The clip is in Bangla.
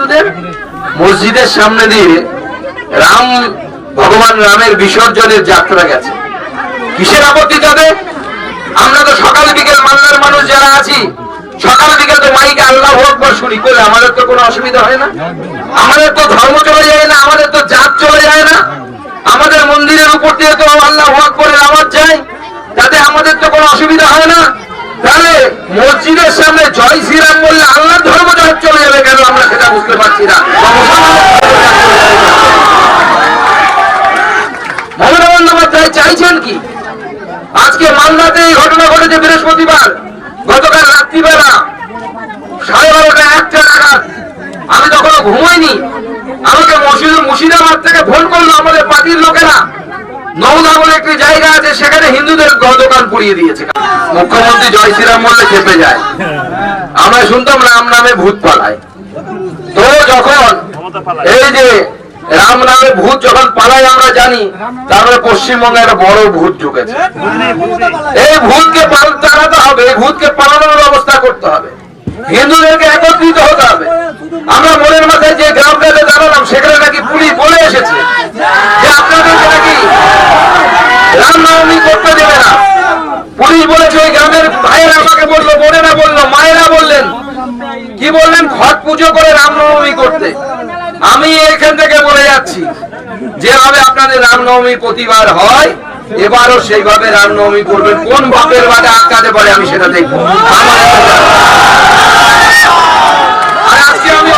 হিন্দুদের? মসজিদের সামনে দিয়ে ভগবান রামের বিসর্জনের যাত্রা গেছে, কিসের আপত্তি তাদের? আমরা তো সকাল বিকেল মালদার মানুষ যারা আছি, সকাল বিকেল তো মাইকে আল্লাহু আকবার শুনি, করলে আমাদের তো কোনো অসুবিধা হয় না? আমাদের তো ধর্ম চলে যায় না, আমাদের তো জাত চলে যায় না, আমাদের মন্দিরের উপর দিয়ে তো আল্লাহু আকবারের আওয়াজ যায়, তাতে আমাদের তো কোনো অসুবিধা হয় না। তাহলে মসজিদের সামনে জয় শ্রীরাম বললে আল্লাহর ধর্ম চলে যাবে কেন? আমরা সেটা বুঝতে পারছি না। মমতা বন্দ্যোপাধ্যায় চাইছেন কি? আজকে মালদাতে এই ঘটনা ঘটেছে বৃহস্পতিবার, গতকাল রাত্রিবেলা 12:30 1টা নাগাদ, আমি তখনও ঘুমাইনি, আমাকে মুর্শিদাবাদ থেকে ফোন করলো আমাদের পার্টির লোকেরা। নওদা বলে একটি জায়গা আছে, সেখানে হিন্দুদের দোকান পুড়িয়ে দিয়েছে। মুখ্যমন্ত্রী জয় শ্রীরাম বললে খেপে যায়। আমরা শুনতাম রাম নামে ভূত পালায়, তো যখন এই যে রাম নামে ভূত যখন পালায় আমরা জানি, তারপরে পশ্চিমবঙ্গে একটা বড় ভূত ঢুকেছে। এই ভূতকে তাড়াতে হবে, এই ভূতকে পালানোর ব্যবস্থা করতে হবে, হিন্দুদেরকে একত্রিত হতে হবে। আমরা মনের মাথায় যে গ্রামটাতে দাঁড়ালাম, সেখানে নাকি পুলিশ বলে এসেছে যে আপনাদেরকে নাকি রামনবমী করতে দেবে না। পুলিশ বলেছে, ওই গ্রামের ভাইয়েরা আমাকে বললো, বোনেরা বললো, মায়েরা বললেন, কি বললেন, ঘট পুজো করে রামনবমী করতে। আমি এখান থেকে বলে যাচ্ছি, যেভাবে আপনাদের রামনবমী প্রতিবার হয়, এবারও সেইভাবে রামনবমী করবেন। কোন বাপের বাটে আটকাতে পারে আমি সেটা দেখবো। আর আজকে আমি